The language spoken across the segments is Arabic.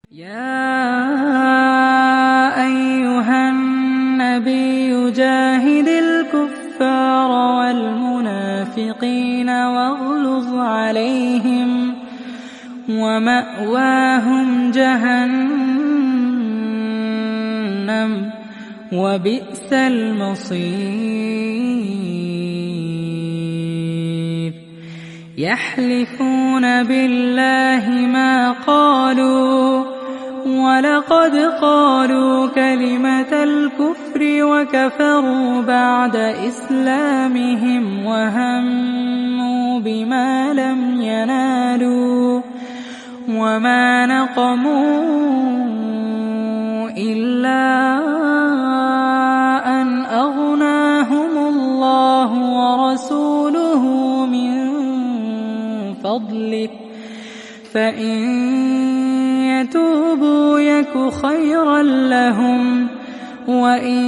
يا أيها النبي جاهد الكفار والمنافقين واغلظ عليهم ومأواهم جهنم وبئس المصير. يحلفون بالله ما قالوا ولقد قالوا كلمة الكفر وكفروا بعد إسلامهم وهموا بما لم ينالوا وما نقموا إلا أن أغناهم الله ورسوله من فضله فإن يتوبوا يك خيرا لهم وإن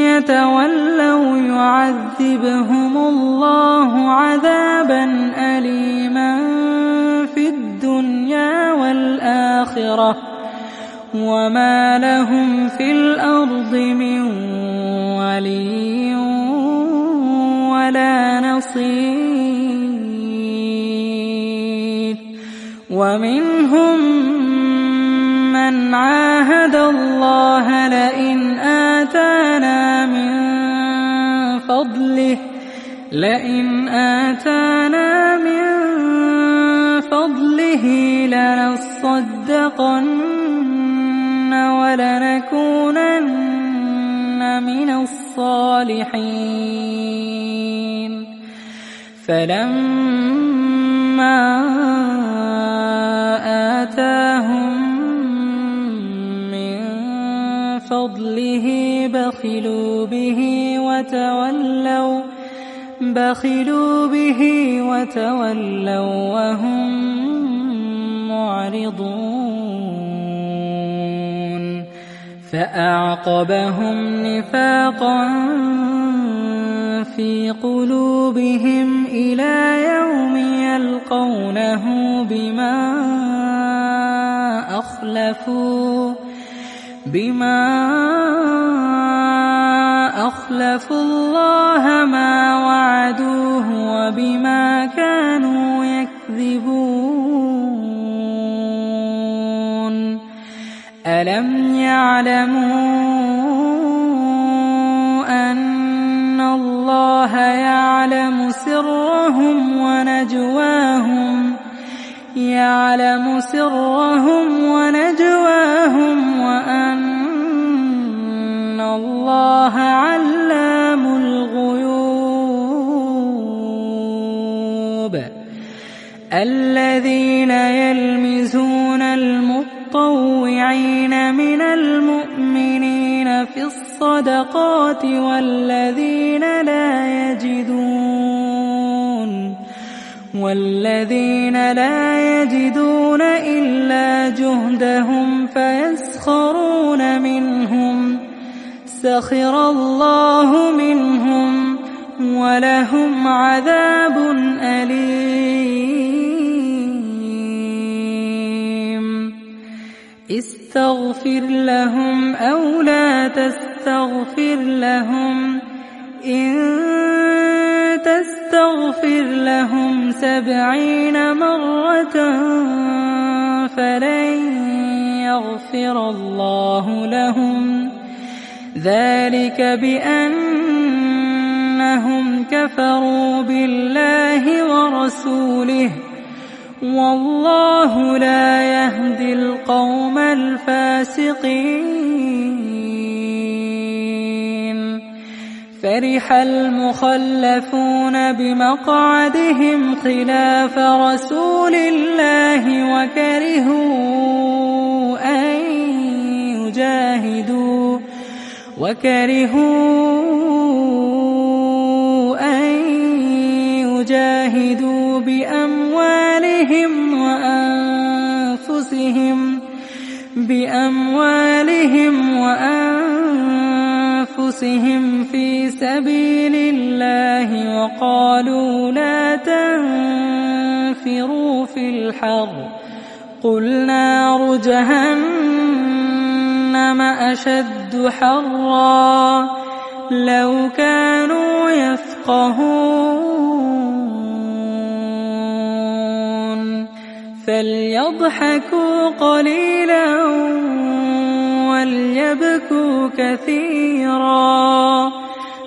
يتولوا يعذبهم الله عذابا أليما في الدنيا والآخرة وما لهم في الأرض من ولي ولا نصير. ومنهم من عاهد الله لئن آتانا من فضله لنصدقن ولنكونن من الصالحين. فلما آتاهم من فضله بخلوا به وتولوا وهم معرضون. فأعقبهم نفاقا في قلوبهم إلى يوم يلقونه بما أخلفوا الله ما وعدوه وبما كانوا يكذبون. ألم يعلموا أن الله يعلم سرهم ونجواهم وأن الله علام الغيوب. الذين يلمزون المطوعين من المؤمنين في الصدقات والذين لا يجدون إلا جهدهم فيسخرون منهم سخر الله منهم ولهم عذاب أليم. استغفر لهم أو لا تستغفر لهم إن تستغفر لهم 70 مرة فلن يغفر الله لهم ذلك بأنهم كفروا بالله ورسوله والله لا يهدي القوم الفاسقين. فرح المخلفون بمقعدهم خلاف رسول الله وكرهوا أن يجاهدوا بأموالهم وأنفسهم في سبيل الله وقالوا لا تنفروا في الحر قل نار جهنم أشد حرا لو كانوا يفقهون فليضحكوا قليلا وليبكوا كثيرا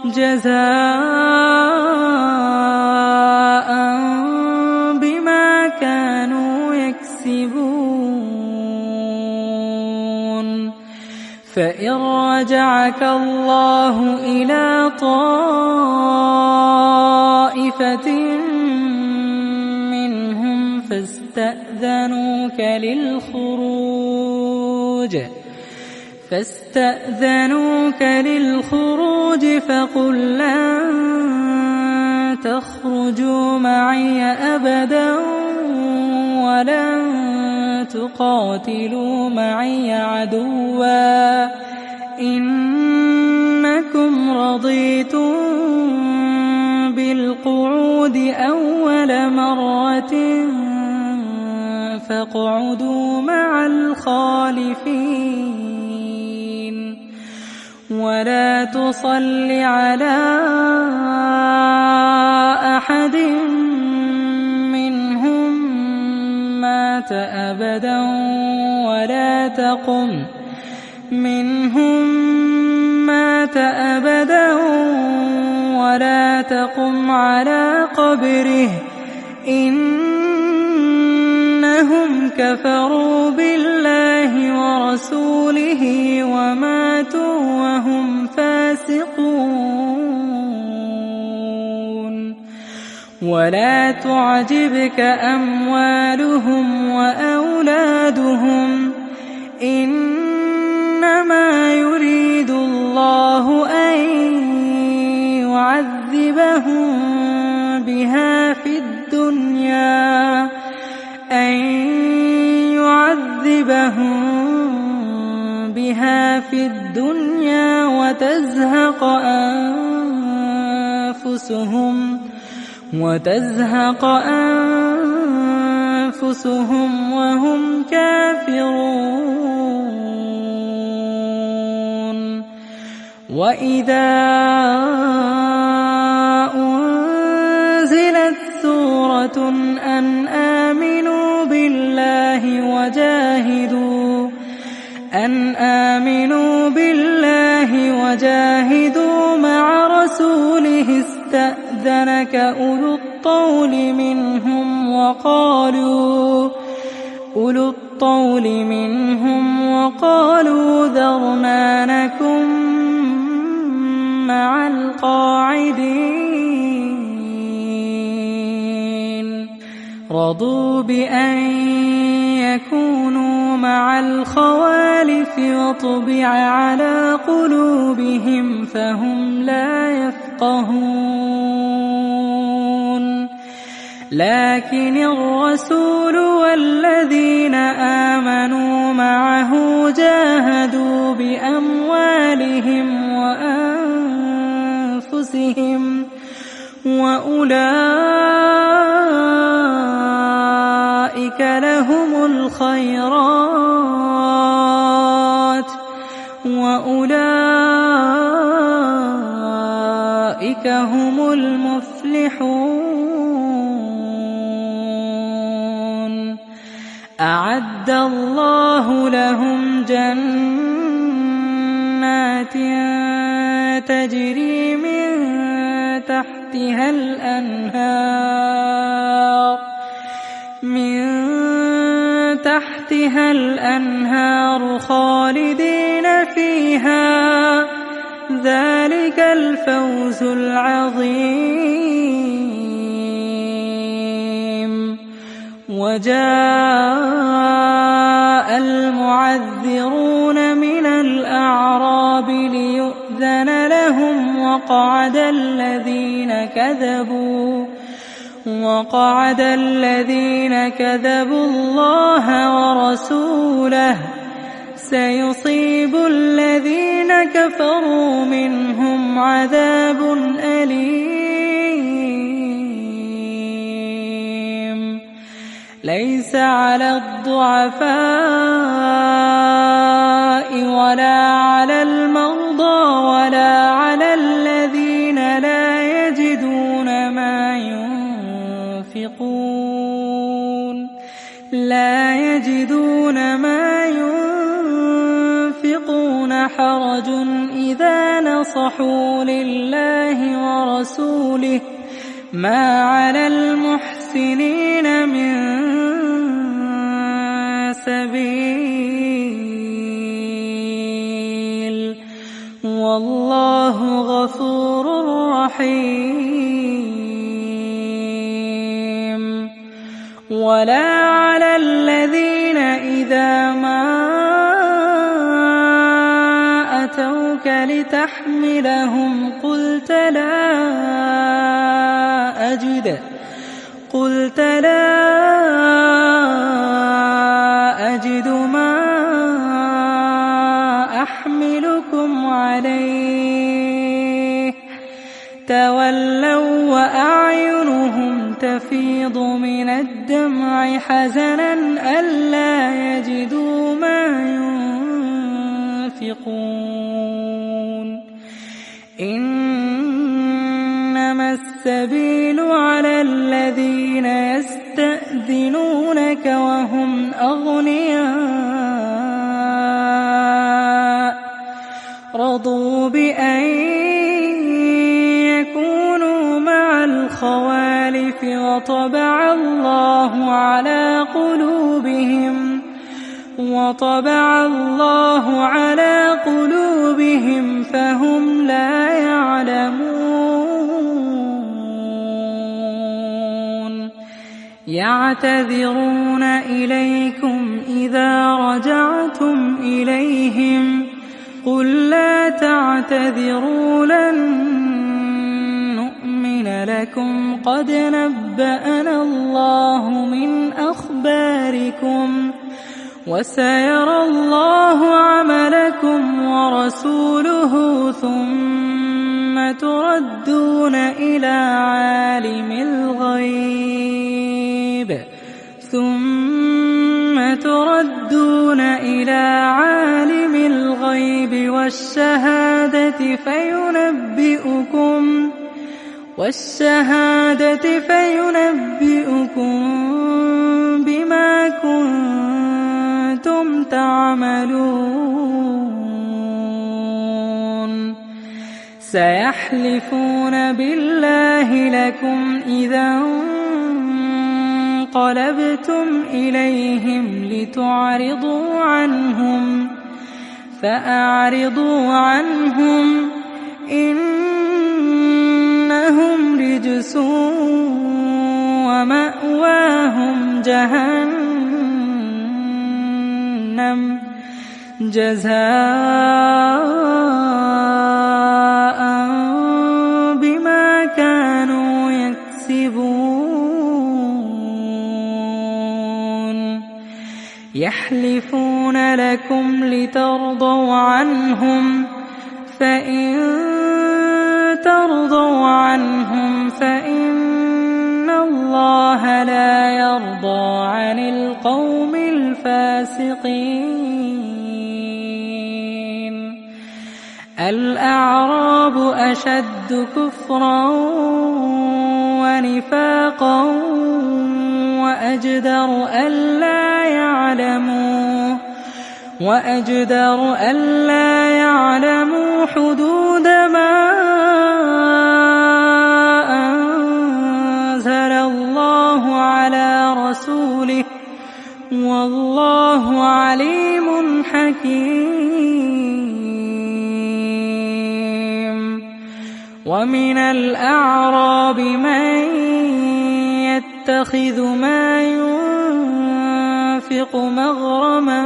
جزاء بما كانوا يكسبون فإن رجعك الله إلى طائفة منهم فاستأذنوك للخروج فقل لن تخرجوا معي أبدا ولن تقاتلوا معي عدوا إنكم رضيتم بالقعود أول مرة فاقعدوا مع الخالفين ولا تصل على أحد منهم مات أبدا ولا تقم على قبره إنهم كفروا بالله ورسوله وماتوا وهم فاسقون ولا تعجبك أموالهم وأولادهم إنما يريد الله أن يعذبهم بها في الدنيا وتزهق أنفسهم وهم كافرون وإذا أنزلت سورة أن آمنوا بالله وجاهدوا مع رسوله استأذنك أولو الطول منهم وقالوا ذرنا نكن مع القاعدين رضوا بأن يكونوا مع الخوالف وطبع على قلوبهم فهم لا يفقهون لكن الرسول والذين آمنوا معه جاهدوا بأموالهم وأنفسهم وأولئك لهم الخيرات وأولئك هم المفلحون أعد الله لهم جنات تجري من تحتها الأنهار خالدين فيها ذلك الفوز العظيم وجاء المعذرون من الأعراب ليؤذن لهم وقعد الذين كذبوا الله ورسوله سيصيب الذين كفروا منهم عذاب أليم ليس على الضعفاء ولا على المرضى ولا على الذين لا يجدون ما ينفقون حرج إذا نصحوا لله ورسوله ما على المحسنين من سبيل والله غفور رحيم. ولا على الذين إذا ما أتوك لتحملهم قلت لا أجد ما أحملكم عليه تولوا وأعينهم تفيض من الدمع حزنا ألا يجدوا ما ينفقون. إنما السبيل على الذين يستأذنونك وهم أغنياء رضوا بأن يكونوا مع الخوالف وطبع الله على قلوبهم فهم لا يعلمون. يعتذرون إليكم إذا رجعتم إليهم قل لا تعتذروا لن نؤمن لكم قد نبأنا الله من أخباركم وسيرى الله عملكم ورسوله ثم تردون إلى عالم الغيب والشهادة فينبئكم بما كنتم تعملون. سيحلفون بالله لكم إذا انقلبتم إليهم لتعرضوا عنهم فأعرضوا عنهم إنهم رجس ومأواهم جهنم جزاء بما كانوا يكسبون. يحلفون لكم لترضوا عنهم فإن ترضوا عنهم فإن الله لا يرضى عن القوم الفاسقين. الأعراب أشد كفرا ونفاقا وأجدر ألا يعلموا حدود ما أنزل الله على رسوله والله عليم حكيم. ومن الأعراب من يتخذ ما ينفق مغرما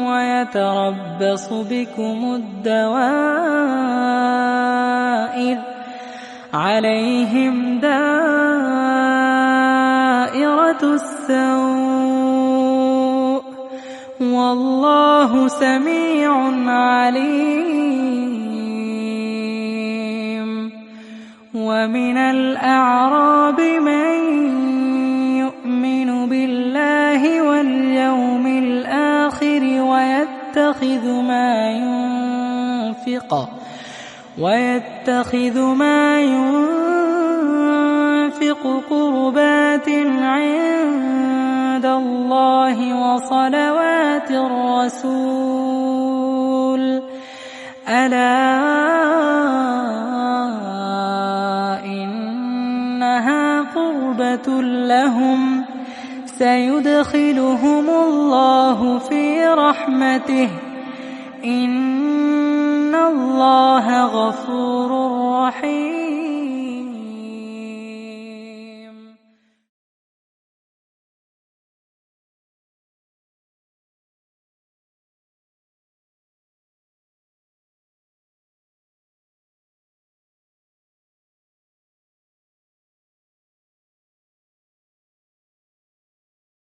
ويتربص بكم الدوائر عليهم دائرة السوء والله سميع عليم. ومن الأعراب من يؤمن ويتخذ ما ينفق قربات عند الله وصلوات الرسول ألا إنها قربة لهم سيدخلهم الله في رحمته إن الله غفور رحيم